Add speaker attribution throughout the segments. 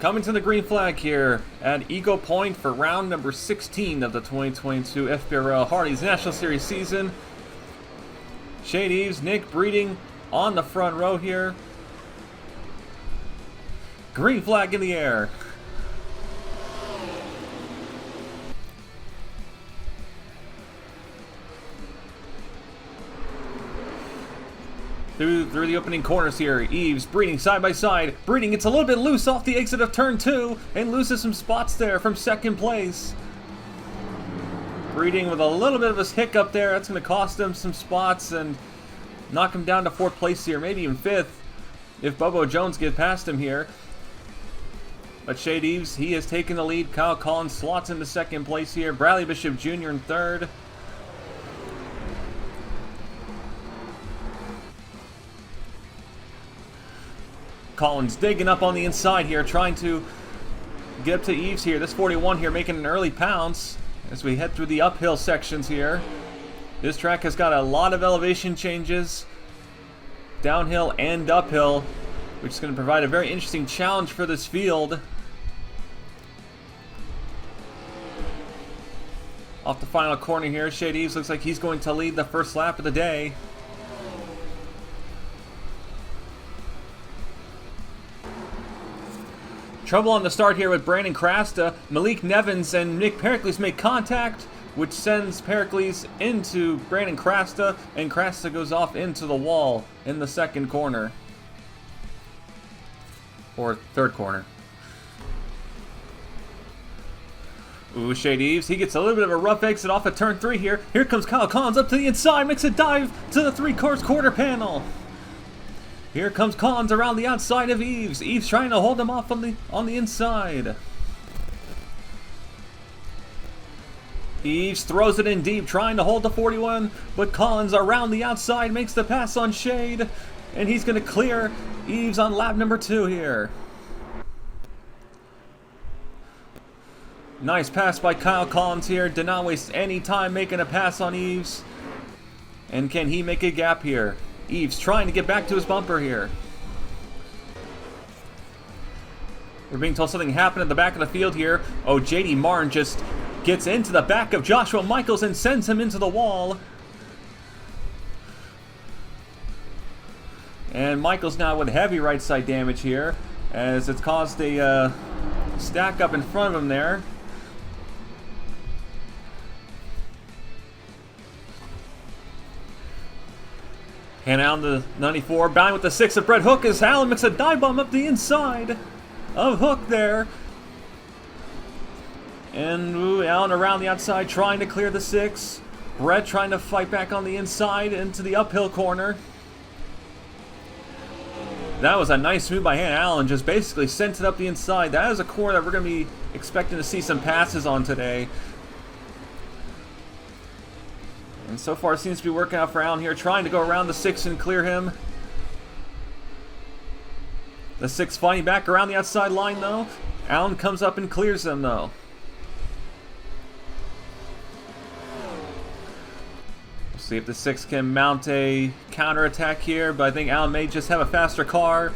Speaker 1: Coming to the green flag here at Eagle Point for round number 16 of the 2022 FBRL Hardee's National Series season. Shane Eves, Nick Breeding on the front row here. Green flag in the air. Through the opening corners here, Eves, Breeding side by side. Breeding gets a little bit loose off the exit of turn 2 and loses some spots there from second place. Breeding with a little bit of a hiccup there. That's going to cost him some spots and knock him down to 4th place here, maybe even 5th if Bobo Jones gets past him here. But Shade Eves, he has taken the lead. Kyle Collins slots into 2nd place here. Bradley Bishop Jr. in 3rd. Collins digging up on the inside here, trying to get up to Eves here. This 41 here making an early pounce as we head through the uphill sections here. This track has got a lot of elevation changes, downhill and uphill, which is going to provide a very interesting challenge for this field. Off the final corner here, Shade Eves looks like he's going to lead the first lap of the day. Trouble on the start here with Brandon Crasta. Malik Nevins and Nick Pericles make contact, which sends Pericles into Brandon Crasta, and Crasta goes off into the wall in the 2nd corner. Or 3rd corner. Ooh, Shade Eves, he gets a little bit of a rough exit off of turn 3 here. Here comes Kyle Collins up to the inside, makes a dive to the 3-course quarter panel. Here comes Collins around the outside of Eves. Eves trying to hold him off on the inside. Eves throws it in deep, trying to hold the 41, but Collins around the outside makes the pass on Shade, and he's going to clear Eves on lap number 2 here. Nice pass by Kyle Collins here. Did not waste any time making a pass on Eves. And can he make a gap here? Eves trying to get back to his bumper here. We're being told something happened at the back of the field here. Oh, JD Martin just gets into the back of Joshua Michaels and sends him into the wall. And Michaels now with heavy right side damage here, as it's caused a stack up in front of him there. And out the 94, bound with the 6 of Brett Hook as Allen makes a dive bomb up the inside of Hook there. And Allen around the outside trying to clear the 6. Brett trying to fight back on the inside into the uphill corner. That was a nice move by Hannah Allen, just basically sent it up the inside. That is a corner that we're going to be expecting to see some passes on today. And so far it seems to be working out for Allen here, trying to go around the 6 and clear him. The 6 fighting back around the outside line though. Allen comes up and clears them though. We'll see if the 6 can mount a counterattack here, but I think Allen may just have a faster car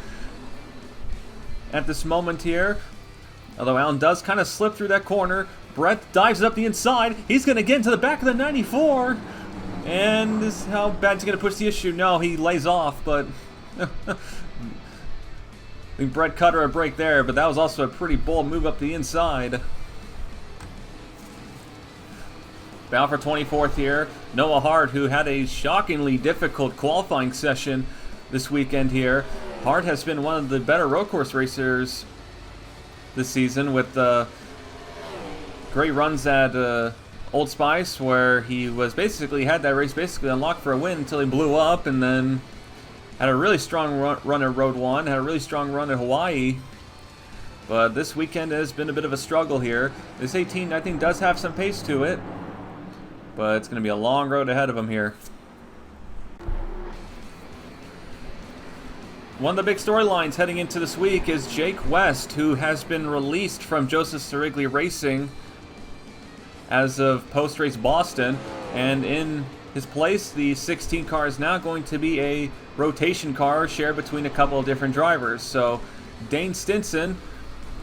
Speaker 1: at this moment here. Although Allen does kind of slip through that corner. Brett dives up the inside. He's going to get into the back of the 94. And this is how bad he's going to push the issue. No, he lays off, but I think Brett cut her a break there, but that was also a pretty bold move up the inside. Bound for 24th here, Noah Hart, who had a shockingly difficult qualifying session this weekend here. Hart has been one of the better road course racers this season with great runs at Old Spice, where he was had that race basically unlocked for a win until he blew up, and then had a really strong run at Road 1, had a really strong run at Hawaii. But this weekend has been a bit of a struggle here. This 18, I think, does have some pace to it, but it's going to be a long road ahead of him here. One of the big storylines heading into this week is Jake West, who has been released from Joseph Sirigli Racing as of post-race Boston, and in his place, the 16 car is now going to be a rotation car shared between a couple of different drivers. So Dane Stinson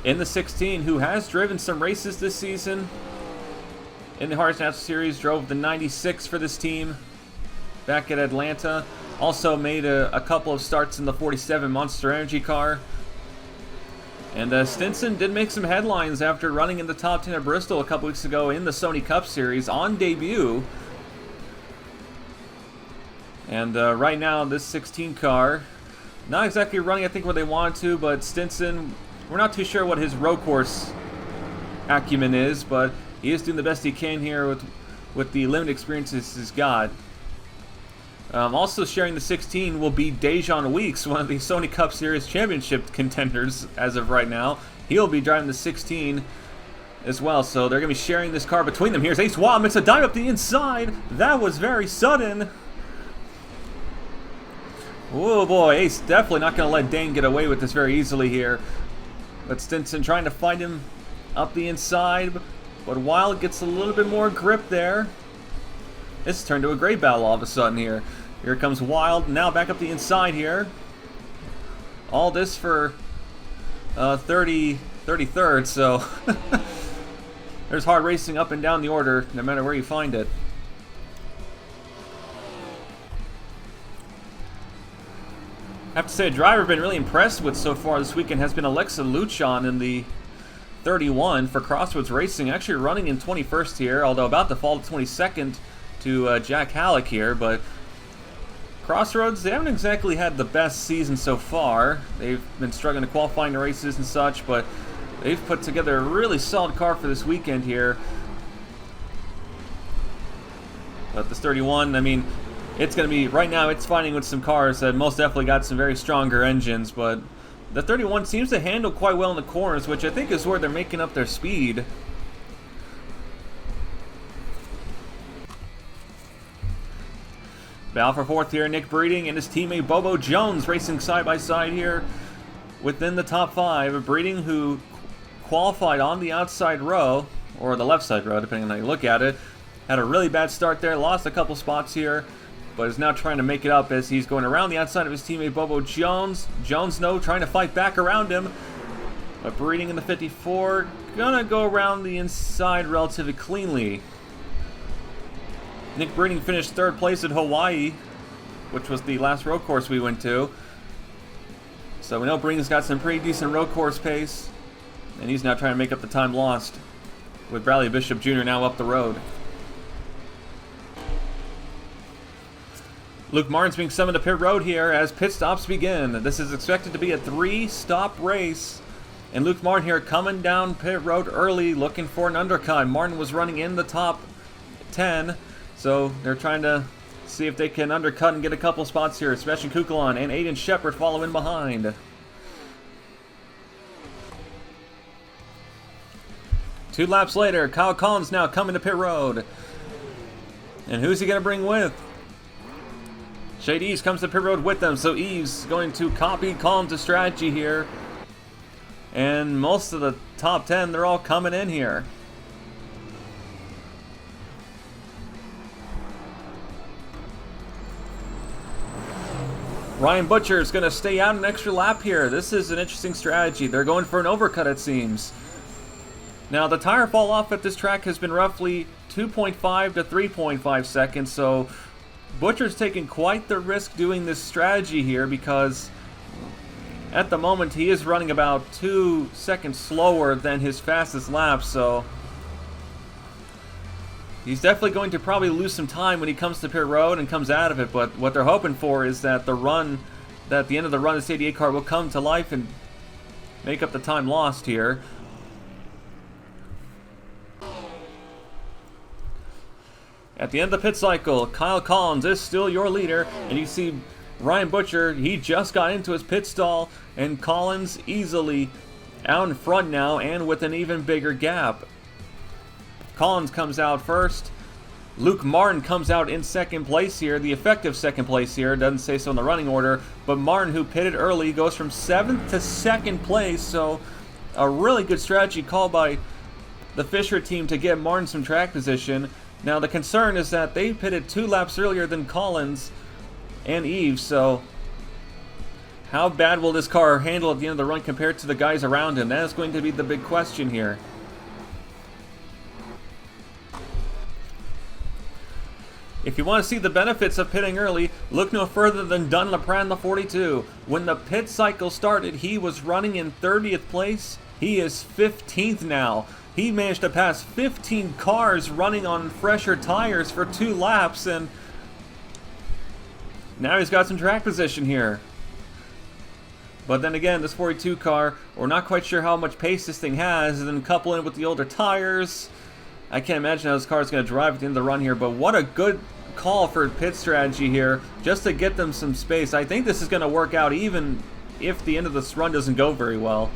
Speaker 1: in the 16, who has driven some races this season. In the Hardee National Series, drove the 96 for this team back at Atlanta. Also made a couple of starts in the 47 Monster Energy car. And Stinson did make some headlines after running in the top 10 at Bristol a couple weeks ago in the Sony Cup Series on debut. And right now, this 16 car, not exactly running, I think, where they wanted to, but Stinson, we're not too sure what his road course acumen is, but he is doing the best he can here with the limited experiences he's got. Also sharing the 16 will be Dejan Weeks, one of the Sony Cup Series Championship contenders as of right now. He'll be driving the 16 as well, so they're going to be sharing this car between them. Here's Ace Wam, it's a dive up the inside. That was very sudden. Oh boy, Ace definitely not going to let Dane get away with this very easily here. But Stinson trying to find him up the inside, but Wild gets a little bit more grip there. This turned to a great battle all of a sudden here. Here comes Wild, now back up the inside here. All this for 33rd, so there's hard racing up and down the order, no matter where you find it. I have to say, a driver I've been really impressed with so far this weekend has been Alexa Luchon in the 31 for Crossroads Racing, actually running in 21st here, although about to fall to 22nd to Jack Halleck here, but Crossroads, they haven't exactly had the best season so far. They've been struggling to qualify in the races and such, but they've put together a really solid car for this weekend here. But this 31, I mean, it's going to be, right now it's fighting with some cars that most definitely got some very stronger engines, but the 31 seems to handle quite well in the corners, which I think is where they're making up their speed. Battle for fourth here, Nick Breeding and his teammate Bobo Jones racing side by side here within the top 5. Breeding, who qualified on the outside row, or the left side row, depending on how you look at it, had a really bad start there, lost a couple spots here, but is now trying to make it up as he's going around the outside of his teammate Bobo Jones. Jones, no, trying to fight back around him, but Breeding in the 54, gonna go around the inside relatively cleanly. Nick Breeding finished 3rd place at Hawaii, which was the last road course we went to. So we know Breeding's got some pretty decent road course pace, and he's now trying to make up the time lost with Bradley Bishop Jr. now up the road. Luke Martin's being summoned to pit road here as pit stops begin. This is expected to be a 3-stop race, and Luke Martin here coming down pit road early looking for an undercut. Martin was running in the top 10. So they're trying to see if they can undercut and get a couple spots here. Sebastian Kukulon and Aiden Shepard follow in behind. 2 laps later, Kyle Collins now coming to pit road. And who's he going to bring with? Shade Eves comes to pit road with them, so Eves going to copy Collins' strategy here. And most of the top 10, they're all coming in here. Ryan Butcher is going to stay out an extra lap here. This is an interesting strategy. They're going for an overcut, it seems. Now, the tire fall off at this track has been roughly 2.5 to 3.5 seconds, so Butcher's taking quite the risk doing this strategy here because at the moment he is running about 2 seconds slower than his fastest lap, so he's definitely going to probably lose some time when he comes to pit road and comes out of it, but what they're hoping for is that at the end of the run, this 88 car will come to life and make up the time lost here. At the end of the pit cycle, Kyle Collins is still your leader, and you see Ryan Butcher, he just got into his pit stall, and Collins easily out in front now and with an even bigger gap. Collins comes out first. Luke Martin comes out in 2nd place here, the effective 2nd place here, doesn't say so in the running order, but Martin, who pitted early, goes from 7th to 2nd place, so a really good strategy called by the Fisher team to get Martin some track position. Now the concern is that they pitted 2 laps earlier than Collins and Eves, so How bad will this car handle at the end of the run compared to the guys around him? That is going to be the big question here. If you want to see the benefits of pitting early, look no further than Dunlaprat in the 42. When the pit cycle started, he was running in 30th place. He is 15th now. He managed to pass 15 cars running on fresher tires for 2 laps, and now he's got some track position here. But then again, this 42 car, we're not quite sure how much pace this thing has, and then couple in with the older tires. I can't imagine how this car is going to drive at the end of the run here, but what a good call for pit strategy here, just to get them some space. I think this is going to work out even if the end of this run doesn't go very well.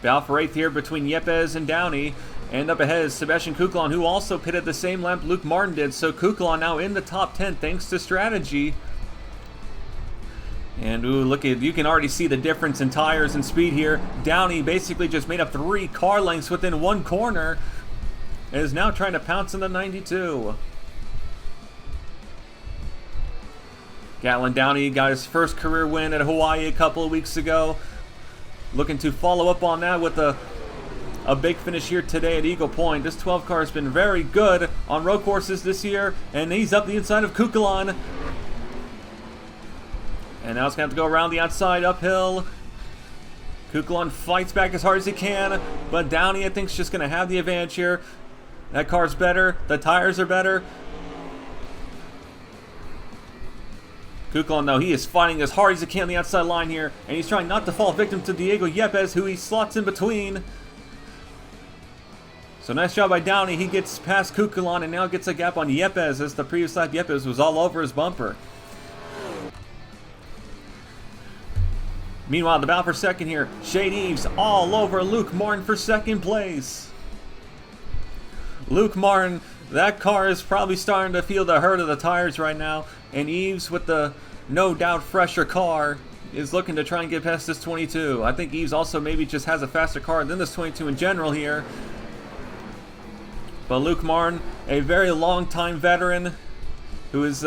Speaker 1: Battle for 8th here between Yepes and Downey. And up ahead is Sebastian Kuklon, who also pitted the same lap Luke Martin did. So Kuklon now in the top 10 thanks to strategy. And ooh, look at, you can already see the difference in tires and speed here. Downey basically just made up 3 car lengths within 1 corner. And is now trying to pounce in the 92. Gatlin Downey got his first career win at Hawaii a couple of weeks ago. Looking to follow up on that with a big finish here today at Eagle Point. This 12 car has been very good on road courses this year, and he's up the inside of Kukulon. And now it's going to have to go around the outside uphill. Kukulon fights back as hard as he can, but Downey I think is just going to have the advantage here. That car's better, the tires are better. Kuklon, though, he is fighting as hard as he can on the outside line here, and he's trying not to fall victim to Diego Yepes, who he slots in between. So nice job by Downey. He gets past Kukulon and now gets a gap on Yepes, as the previous lap Yepes was all over his bumper. Meanwhile, the battle for second here, Shade Eves all over Luke Martin for second place. Luke Martin, that car is probably starting to feel the hurt of the tires right now, and Eves with the no doubt fresher car is looking to try and get past this 22. I think Eves also maybe just has a faster car than this 22 in general here. But Luke Martin, a very long-time veteran who is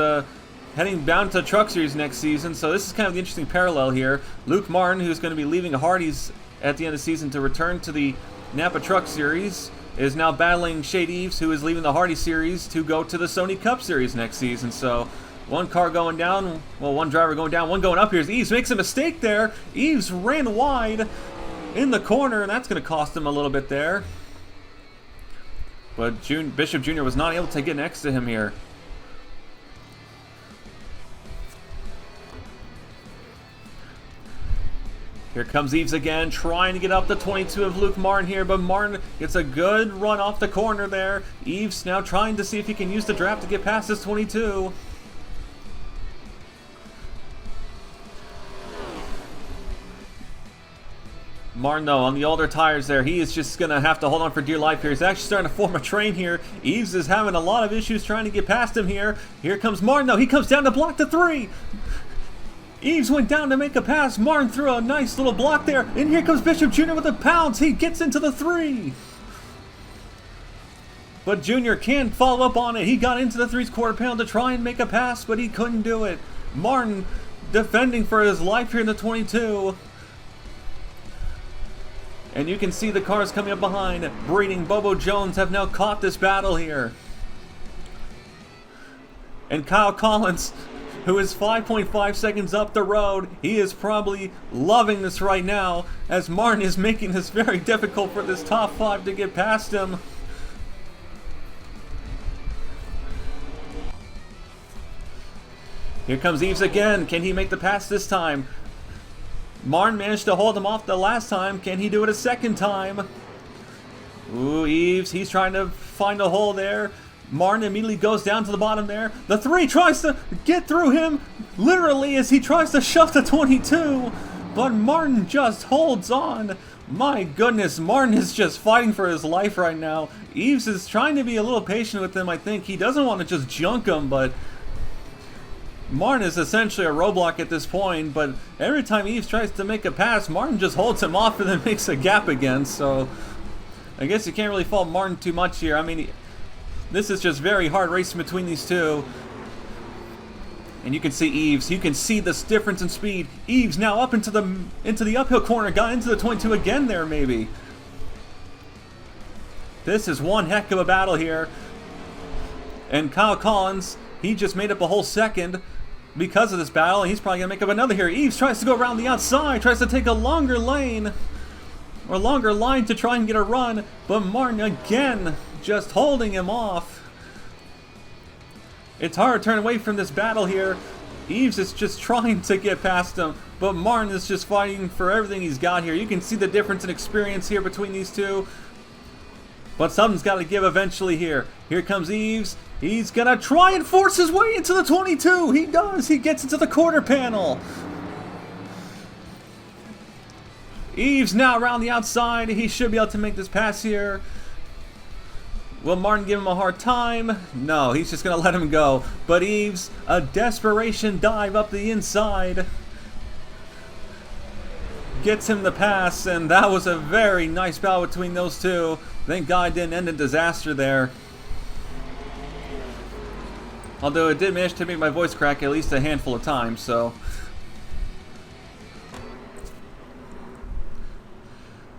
Speaker 1: heading bound to Truck Series next season, so this is kind of the interesting parallel here. Luke Martin, who's going to be leaving Hardee's at the end of the season to return to the Napa Truck Series, is now battling Shade Eves, who is leaving the Hardee Series to go to the Sony Cup Series next season. So one car going down, well, one driver going down, one going up here. Eves makes a mistake there. Eves ran wide in the corner, and that's going to cost him a little bit there. But Bishop Jr. was not able to get next to him here. Here comes Eves again, trying to get up the 22 of Luke Martin here, but Martin gets a good run off the corner there. Eves now trying to see if he can use the draft to get past this 22. Martin, though, on the older tires there, he is just going to have to hold on for dear life here. He's actually starting to form a train here. Eves is having a lot of issues trying to get past him here. Here comes Martin, though. He comes down to block the 3. Eves went down to make a pass. Martin threw a nice little block there. And here comes Bishop Jr. with a pounce. He gets into the 3. But Jr. can't follow up on it. He got into the 3's quarter pound to try and make a pass, but he couldn't do it. Martin defending for his life here in the 22. And you can see the cars coming up behind. Breeding, Bobo Jones have now caught this battle here. And Kyle Collins, who is 5.5 seconds up the road, he is probably loving this right now, as Martin is making this very difficult for this top 5 to get past him. Here comes Eves again. Can he make the pass this time? Martin managed to hold him off the last time. Can he do it a second time? Ooh, Eves, he's trying to find a hole there. Martin immediately goes down to the bottom there. The 3 tries to get through him, literally, as he tries to shove the 22. But Martin just holds on. My goodness, Martin is just fighting for his life right now. Eves is trying to be a little patient with him, I think. He doesn't want to just junk him, but Martin is essentially a roadblock at this point, but every time Eves tries to make a pass, Martin just holds him off and then makes a gap again, so I guess you can't really fault Martin too much here. I mean, This is just very hard racing between these two. And you can see Eves. You can see this difference in speed. Eves now up into the uphill corner. Got into the 22 again there, maybe. This is one heck of a battle here. And Kyle Collins, he just made up a whole second because of this battle. And he's probably going to make up another here. Eves tries to go around the outside. Tries to take a longer lane. Or longer line to try and get a run. But Martin again just holding him off. It's hard to turn away from this battle here. Eves is just trying to get past him, but Martin is just fighting for everything he's got here. You can see the difference in experience here between these two. But something's got to give eventually here. Here comes Eves. He's going to try and force his way into the 22. He does. He gets into the quarter panel. Eves now around the outside. He should be able to make this pass here. Will Martin give him a hard time? No, he's just going to let him go. But Eves, a desperation dive up the inside. Gets him the pass, and that was a very nice battle between those two. Thank God it didn't end in disaster there. Although it did manage to make my voice crack at least a handful of times, so...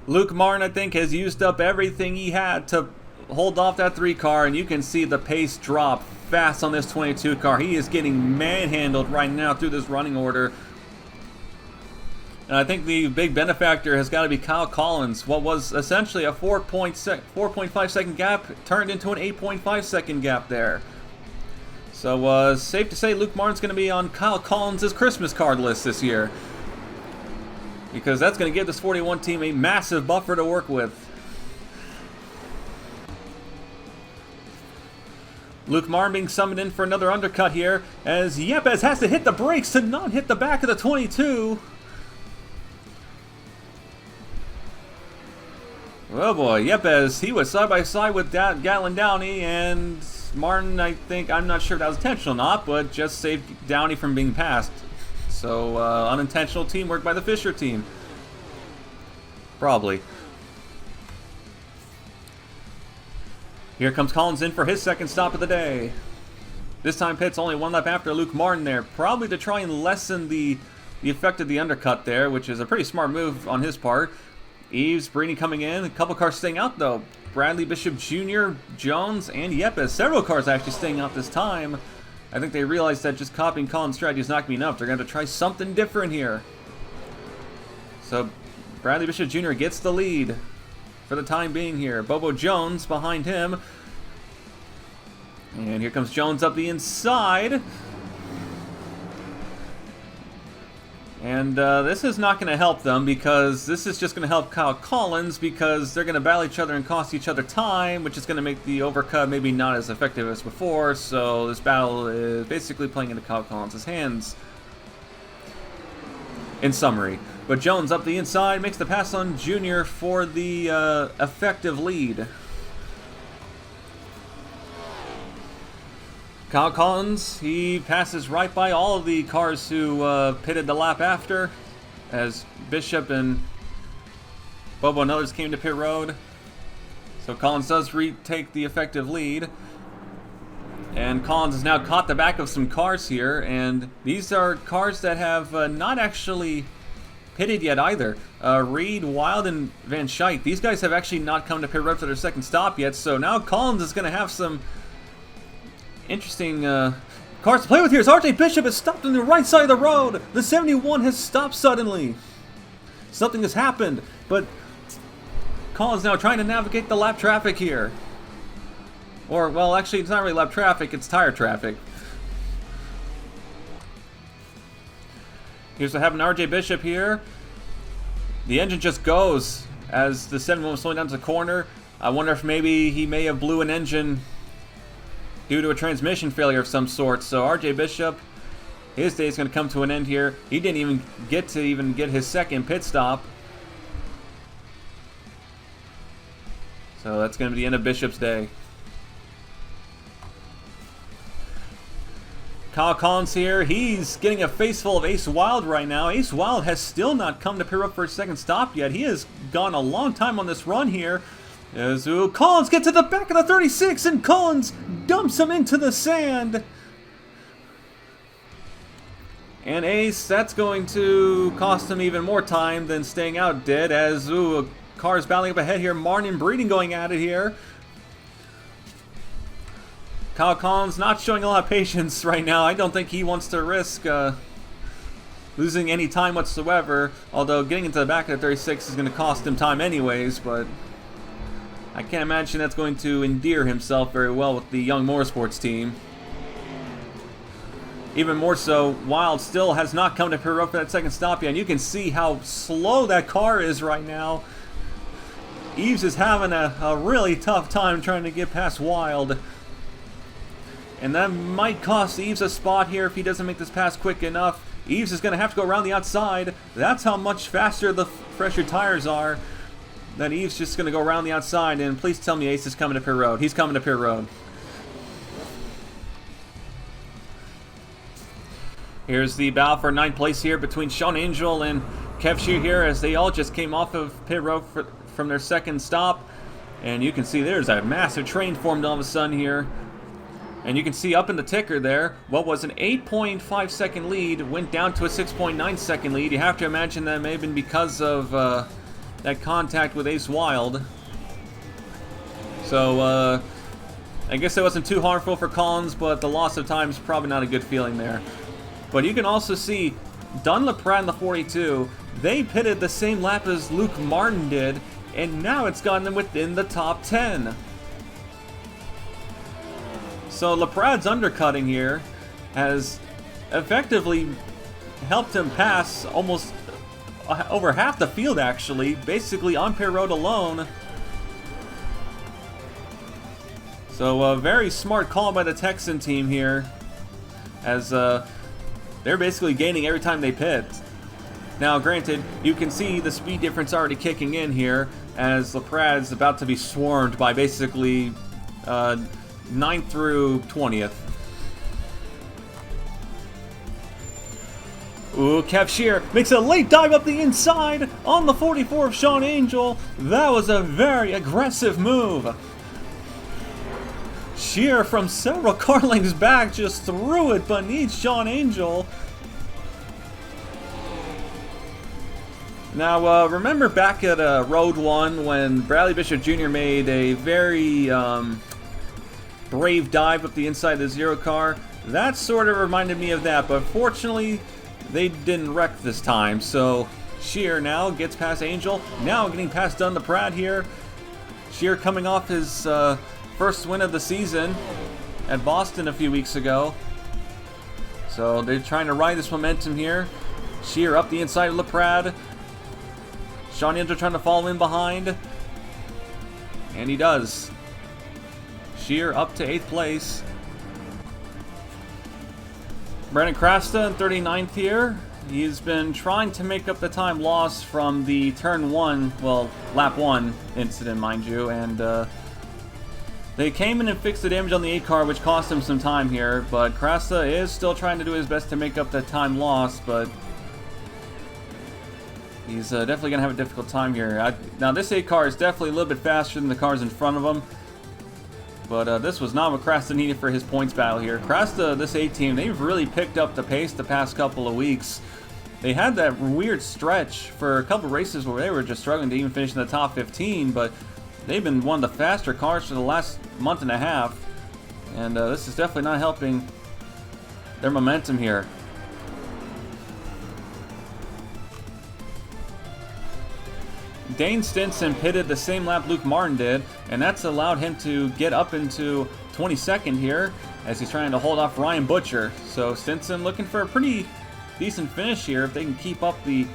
Speaker 1: Luke Martin, I think, has used up everything he had to hold off that 3 car, and you can see the pace drop fast on this 22 car. He is getting manhandled right now through this running order. And I think the big benefactor has got to be Kyle Collins. What was essentially a 4.5 second gap turned into an 8.5 second gap there. So safe to say Luke Martin's going to be on Kyle Collins' Christmas card list this year. Because that's going to give this 41 team a massive buffer to work with. Luke Martin being summoned in for another undercut here, as Yepes has to hit the brakes to not hit the back of the 22. Oh boy, Yepes, he was side by side with Gatlin Downey, and Martin, I'm not sure if that was intentional or not, but just saved Downey from being passed. So, unintentional teamwork by the Fisher team. Probably. Here comes Collins in for his second stop of the day. This time Pitt's only 1 lap after Luke Martin there, probably to try and lessen the effect of the undercut there, which is a pretty smart move on his part. Eves, Brini coming in, a couple cars staying out though. Bradley Bishop Jr., Jones, and Yepes. Several cars actually staying out this time. I think they realized that just copying Collins' strategy is not going to be enough. They're going to try something different here. So Bradley Bishop Jr. gets the lead for the time being here. Bobo Jones behind him. And here comes Jones up the inside. And this is not going to help them, because this is just going to help Kyle Collins, because they're going to battle each other and cost each other time, which is going to make the overcut maybe not as effective as before. So this battle is basically playing into Kyle Collins' hands, in summary. But Jones up the inside makes the pass on Junior for the effective lead. Kyle Collins, he passes right by all of the cars who pitted the lap after, as Bishop and Bobo and others came to pit road. So Collins does retake the effective lead. And Collins has now caught the back of some cars here, and these are cars that have not actually pitted yet either. Reed, Wild, and Van Scheidt, these guys have actually not come to pit road for their second stop yet, so now Collins is going to have some interesting cars to play with here. As RJ Bishop has stopped on the right side of the road. The 71 has stopped suddenly. Something has happened, but Collins now trying to navigate the lap traffic here. Or, well, actually, it's not really lap traffic, it's tire traffic. Here's what happened to RJ Bishop here. The engine just goes as the 71 was slowing down to the corner. I wonder if maybe he may have blew an engine due to a transmission failure of some sort. So RJ Bishop, his day is going to come to an end here. He didn't even get his second pit stop. So that's going to be the end of Bishop's day. Kyle Collins here, he's getting a face full of Ace Wild right now. Ace Wild has still not come to pit road for his second stop yet. He has gone a long time on this run here. As Collins gets to the back of the 36, and Collins dumps him into the sand. And Ace, that's going to cost him even more time than staying out did, as cars battling up ahead here. Martin and Breeding going at it here. Kyle Collins not showing a lot of patience right now. I don't think he wants to risk losing any time whatsoever, although getting into the back of the 36 is going to cost him time anyways, but I can't imagine that's going to endear himself very well with the Young Motorsports team. Even more so, Wild still has not come to pit road for that second stop yet, and you can see how slow that car is right now. Eves is having a really tough time trying to get past Wild. And that might cost Eves a spot here if he doesn't make this pass quick enough. Eves is going to have to go around the outside. That's how much faster the fresher tires are. That Eves just going to go around the outside. And please tell me Ace is coming to pit road. He's coming to pit road. Here's the battle for 9th place here between Sean Angel and Kev Shear here, as they all just came off of pit road from their second stop. And you can see there's a massive train formed all of a sudden here. And you can see up in the ticker there, what was an 8.5 second lead went down to a 6.9 second lead. You have to imagine that may have been because of that contact with Ace Wild. So I guess it wasn't too harmful for Collins, but the loss of time is probably not a good feeling there. But you can also see Dunlop Pratt in the 42, they pitted the same lap as Luke Martin did, and now it's gotten them within the top 10. So LaPrad's undercutting here has effectively helped him pass almost over half the field, actually, basically on pit road alone. So a very smart call by the Texan team here, as they're basically gaining every time they pit. Now, granted, you can see the speed difference already kicking in here, as LaPrad's about to be swarmed by basically 9th through 20th. Ooh, Kev Shear makes a late dive up the inside on the 44 of Sean Angel. That was a very aggressive move. Shear from several car lengths back just threw it beneath Sean Angel. Now, remember back at Road 1 when Bradley Bishop Jr. made a very brave dive up the inside of the Zero car? That sort of reminded me of that, but fortunately they didn't wreck this time. So Shear now gets past Angel, now getting past Dunlop Pratt here. Shear coming off his first win of the season at Boston a few weeks ago. So they're trying to ride this momentum here. Shear up the inside of LaPrade. Sean Angel trying to follow in behind. And he does. Shear up to 8th place. Brandon Krasta in 39th here. He's been trying to make up the time lost from the turn 1, well, lap 1 incident, mind you, and they came in and fixed the damage on the 8 car, which cost him some time here, but Krasta is still trying to do his best to make up that time lost, but he's definitely going to have a difficult time here. Now, this 8 car is definitely a little bit faster than the cars in front of him, but this was not what Krasta needed for his points battle here. Krasta, this 8 team, they've really picked up the pace the past couple of weeks. They had that weird stretch for a couple races where they were just struggling to even finish in the top 15, but they've been one of the faster cars for the last month and a half, and this is definitely not helping their momentum here. Dane Stinson pitted the same lap Luke Martin did, and that's allowed him to get up into 22nd here as he's trying to hold off Ryan Butcher. So Stinson looking for a pretty decent finish here if they can keep up the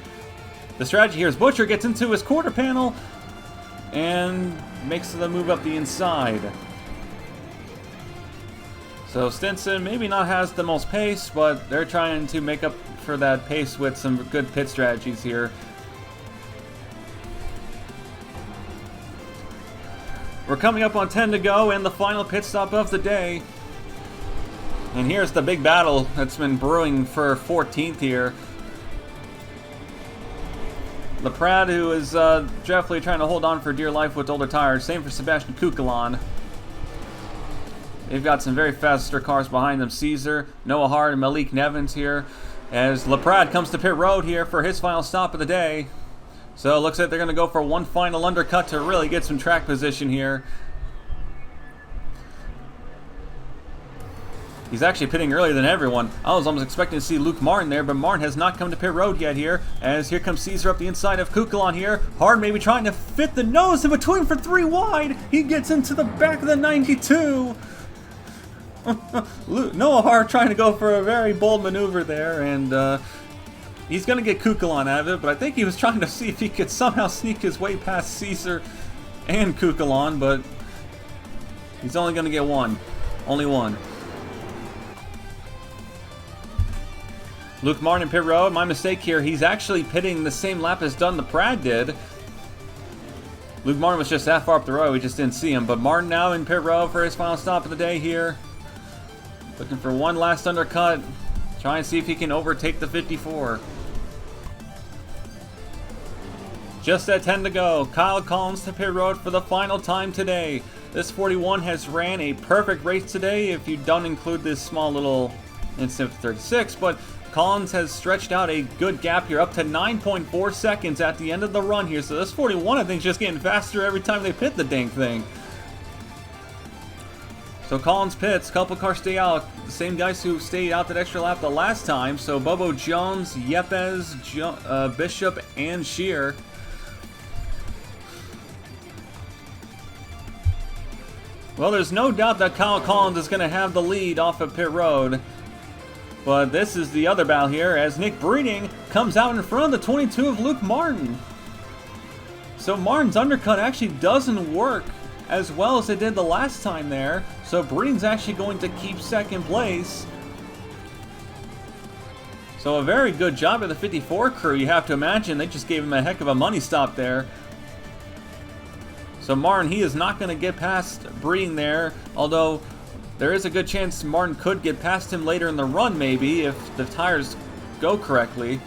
Speaker 1: strategy here as Butcher gets into his quarter panel and makes the move up the inside. So Stinson maybe not has the most pace, but they're trying to make up for that pace with some good pit strategies here. We're coming up on 10 to go and the final pit stop of the day. And here's the big battle that's been brewing for 14th here. LaPrade, who is definitely trying to hold on for dear life with older tires. Same for Sebastian Kukulon. They've got some very faster cars behind them. Caesar, Noah Hart, and Malik Nevins here. As LaPrade comes to pit road here for his final stop of the day. So it looks like they're going to go for one final undercut to really get some track position here. He's actually pitting earlier than everyone. I was almost expecting to see Luke Martin there, but Martin has not come to pit road yet here. As here comes Caesar up the inside of Kukulon here. Hard maybe trying to fit the nose in between for 3 wide. He gets into the back of the 92. Noah Hart trying to go for a very bold maneuver there, and he's going to get Kukulon out of it, but I think he was trying to see if he could somehow sneak his way past Caesar and Kukulon, but he's only going to get one. Only one. Luke Martin in pit road. My mistake here. He's actually pitting the same lap as LaPrade did. Luke Martin was just that far up the road. We just didn't see him. But Martin now in pit road for his final stop of the day here. Looking for one last undercut. Try and see if he can overtake the 54. Just at 10 to go. Kyle Collins to pit road for the final time today. This 41 has ran a perfect race today if you don't include this small little incident of 36. But Collins has stretched out a good gap here, up to 9.4 seconds at the end of the run here. So this 41, I think, is just getting faster every time they pit the dang thing. So Collins pits, couple cars stay out. The same guys who stayed out that extra lap the last time. So Bobo Jones, Yepes, Bishop, and Shear. Well, there's no doubt that Kyle Collins is going to have the lead off of pit road. But this is the other battle here as Nick Breeding comes out in front of the 22 of Luke Martin. So Martin's undercut actually doesn't work as well as it did the last time there. So Breeding's actually going to keep second place. So a very good job of the 54 crew, you have to imagine. They just gave him a heck of a money stop there. So Martin, he is not going to get past Breeding there, although there is a good chance Martin could get past him later in the run, maybe, if the tires go correctly.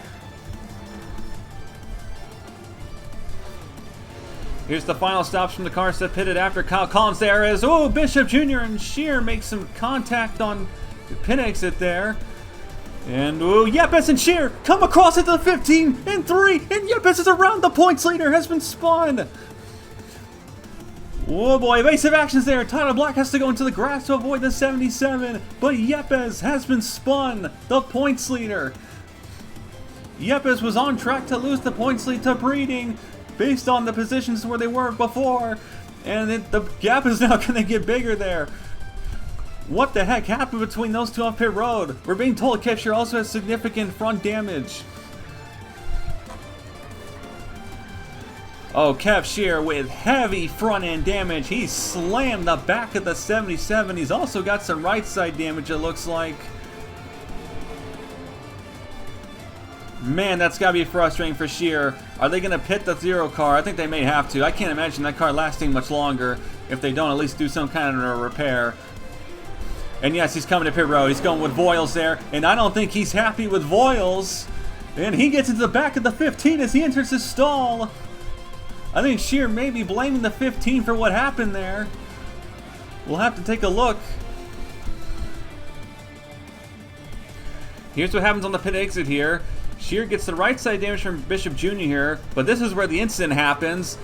Speaker 1: Here's the final stops from the cars that pitted after Kyle Collins. There is, oh, Bishop Jr. and Shear make some contact on the pit exit there. And, oh, Yepes and Shear come across at the 15 and 3, and Yepes is around the points leader, has been spun. Oh boy, evasive actions there. Tyler Black has to go into the grass to avoid the 77, but Yepes has been spun, the points leader. Yepes was on track to lose the points lead to Breeding based on the positions where they were before, and the gap is now going to get bigger there. What the heck happened between those two on pit road? We're being told Kepsher also has significant front damage. Oh, Kev Shear with heavy front end damage. He slammed the back of the 77. He's also got some right side damage, it looks like. Man, that's got to be frustrating for Shear. Are they going to pit the 0 car? I think they may have to. I can't imagine that car lasting much longer if they don't at least do some kind of a repair. And yes, he's coming to pit road. He's going with Voiles there. And I don't think he's happy with Voiles. And he gets into the back of the 15 as he enters his stall. I think Shear may be blaming the 15 for what happened there. We'll have to take a look. Here's what happens on the pit exit here. Shear gets the right side damage from Bishop Jr. here, but this is where the incident happens.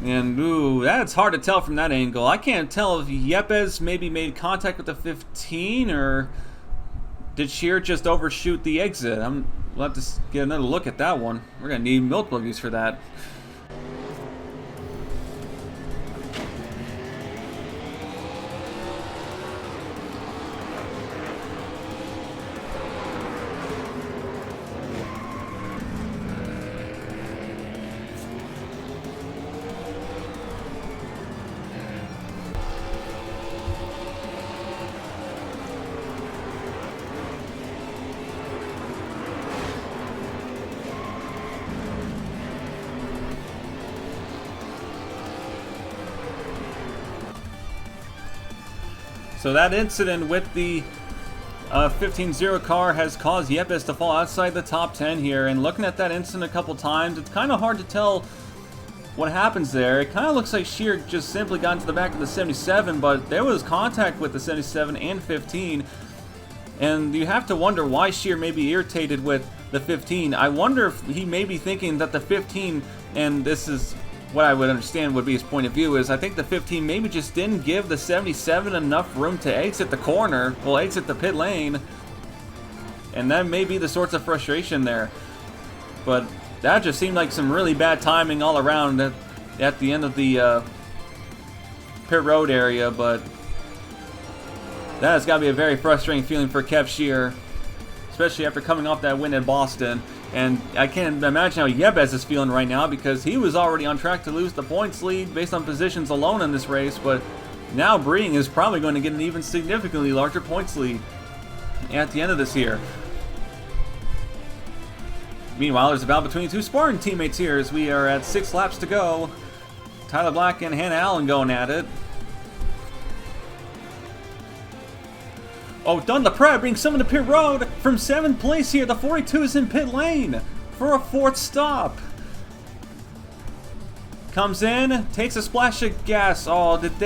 Speaker 1: And ooh, that's hard to tell from that angle. I can't tell if Yepes maybe made contact with the 15 or did Shear just overshoot the exit. We'll have to get another look at that one. We're going to need multiple views for that. So that incident with the 15-0 car has caused Yepes to fall outside the top 10 here, and looking at that incident a couple times, it's kind of hard to tell what happens there. It kind of looks like Scheer just simply got into the back of the 77, but there was contact with the 77 and 15, and you have to wonder why Scheer may be irritated with the 15. I wonder if he may be thinking that the 15, and this is what I would understand would be his point of view, is I think the 15 maybe just didn't give the 77 enough room to exit the corner, well, exit the pit lane, and that may be the sorts of frustration there. But that just seemed like some really bad timing all around at the end of the pit road area, but that has got to be a very frustrating feeling for Kev Scheer, especially after coming off that win at Boston. And I can't imagine how Yepes is feeling right now, because he was already on track to lose the points lead based on positions alone in this race, but now Breeding is probably going to get an even significantly larger points lead at the end of this year. Meanwhile, there's a battle between two Spartan teammates here as we are at 6 laps to go. Tyler Black and Hannah Allen going at it. Oh, Don LaPrade brings someone to pit road from 7th place here. The 42 is in pit lane for a 4th stop. Comes in, takes a splash of gas. Oh, did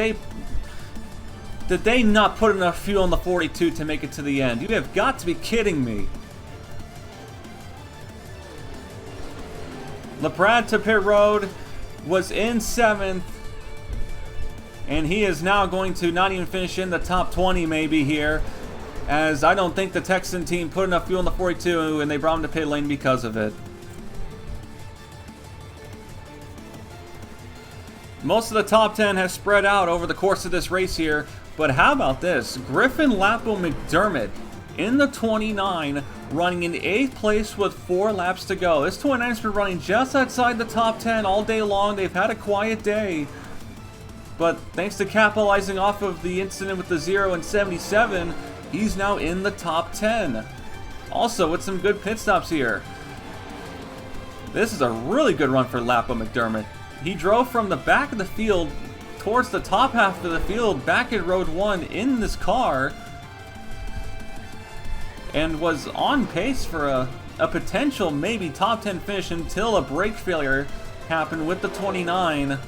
Speaker 1: they not put enough fuel in the 42 to make it to the end? You have got to be kidding me. LaPrade to pit road, was in 7th. And he is now going to not even finish in the top 20 maybe here, as I don't think the Texan team put enough fuel in the 42 and they brought him to pit lane because of it. Most of the top 10 has spread out over the course of this race here, but how about this? Griffin Lapo McDermott in the 29, running in 8th place with 4 laps to go. This 29's been running just outside the top 10 all day long. They've had a quiet day, but thanks to capitalizing off of the incident with the 0 and 77, he's now in the top 10. Also with some good pit stops here. This is a really good run for Lapo McDermott. He drove from the back of the field towards the top half of the field back at Road 1 in this car, and was on pace for a potential maybe top 10 finish until a brake failure happened with the 29.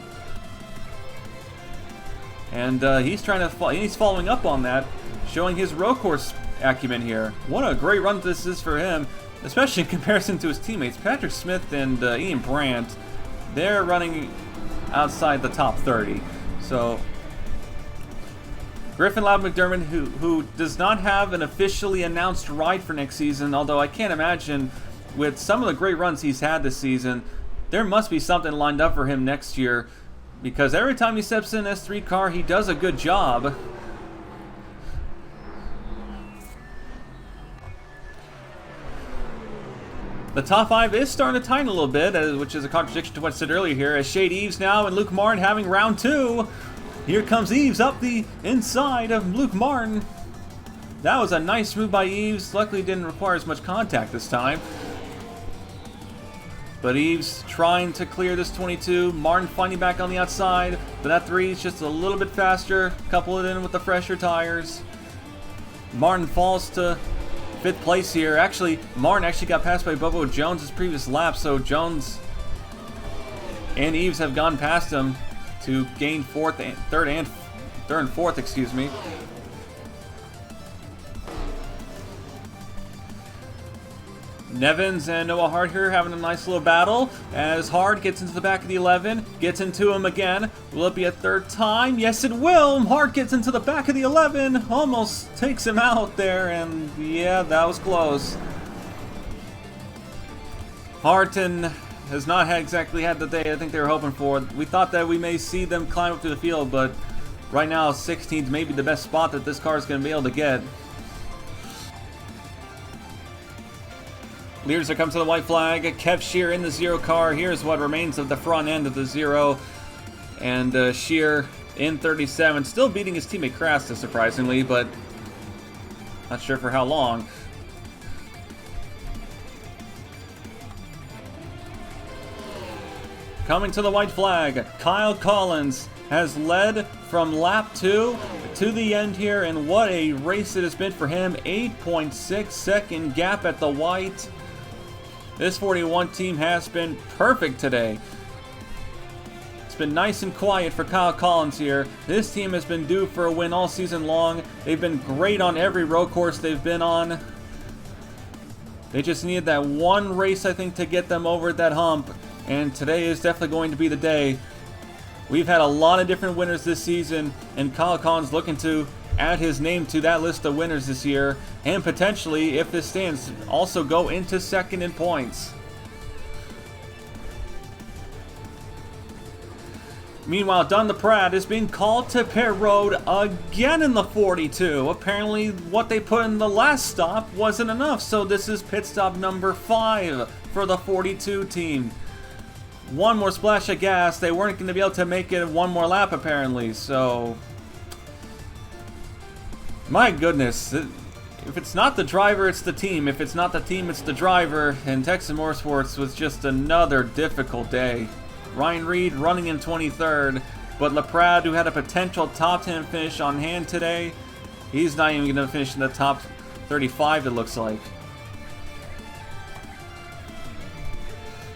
Speaker 1: And he's following up on that, showing his road course acumen here. What a great run this is for him, especially in comparison to his teammates. Patrick Smith and Ian Brandt, they're running outside the top 30. So Griffin Lapo McDermott, who does not have an officially announced ride for next season, although I can't imagine with some of the great runs he's had this season, there must be something lined up for him next year, because every time he steps in an S3 car, he does a good job. The top 5 is starting to tighten a little bit, which is a contradiction to what I said earlier here, as Shade Eves now and Luke Martin having round 2. Here comes Eves up the inside of Luke Martin. That was a nice move by Eves. Luckily it didn't require as much contact this time. But Eves trying to clear this 22. Martin finding back on the outside. But that 3 is just a little bit faster. Couple it in with the fresher tires. Martin falls to 5th place here. Actually, Martin actually got passed by Bobo Jones his previous lap. So Jones and Eves have gone past him to gain third and fourth, excuse me. Nevins and Noah Hart here having a nice little battle as Hart gets into the back of the 11, gets into him again. Will it be a third time? Yes, it will. Hart gets into the back of the 11, almost takes him out there, and yeah, that was close. Harton has not exactly had the day I think they were hoping for. We thought that we may see them climb up to the field, but right now 16th may be the best spot that this car is going to be able to get. Leaders are coming to the white flag. Kev Scheer in the 0 car. Here's what remains of the front end of the 0. And Scheer in 37. Still beating his teammate Krasta, surprisingly, but not sure for how long. Coming to the white flag, Kyle Collins has led from lap 2. to the end here, and what a race it has been for him. 8.6 second gap at the white. This 41 team has been perfect today. It's been nice and quiet for Kyle Collins here. This team has been due for a win all season long. They've been great on every road course they've been on. They just needed that one race, I think, to get them over that hump. And today is definitely going to be the day. We've had a lot of different winners this season, and Kyle Collins looking to add his name to that list of winners this year, and potentially, if this stands, also go into second in points. Meanwhile, Don the Pratt is being called to pit road again in the 42. Apparently, what they put in the last stop wasn't enough, so this is pit stop number 5 for the 42 team. One more splash of gas. They weren't going to be able to make it one more lap, apparently, so... My goodness. If it's not the driver, it's the team. If it's not the team, it's the driver. And Texas Motorsports was just another difficult day. Ryan Reed running in 23rd, but LaPrade, who had a potential top 10 finish on hand today, he's not even going to finish in the top 35, it looks like.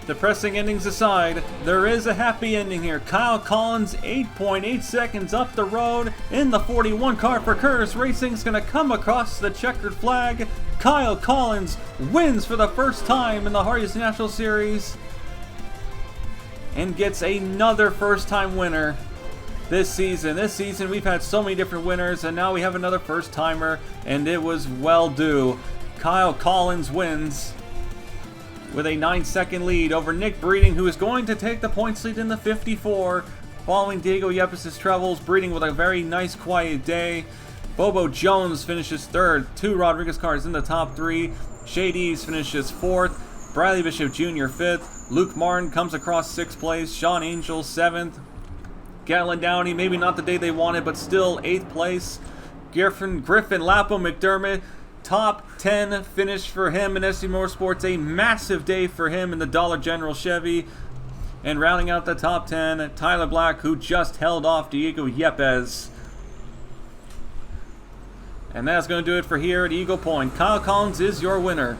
Speaker 1: Depressing endings aside, there is a happy ending here. Kyle Collins, 8.8 seconds up the road in the 41 car for Curtis Racing, is going to come across the checkered flag. Kyle Collins wins for the first time in the Hardee's National Series and gets another first-time winner this season. This season we've had so many different winners, and now we have another first-timer, and it was well due. Kyle Collins wins with a 9-second lead over Nick Breeding, who is going to take the points lead in the 54. Following Diego Yepes' troubles, Breeding with a very nice, quiet day. Bobo Jones finishes third. 2 Rodriguez cars in the top 3. Shady's finishes 4th. Bradley Bishop Jr. 5th. Luke Martin comes across 6th place. Sean Angel 7th. Gatlin Downey, maybe not the day they wanted, but still 8th place. Griffin Lapham McDermott, top 10 finish for him in SC Motorsports. A massive day for him in the Dollar General Chevy. And rounding out the top 10, Tyler Black, who just held off Diego Yepes. And that's going to do it for here at Eagle Point. Kyle Collins is your winner.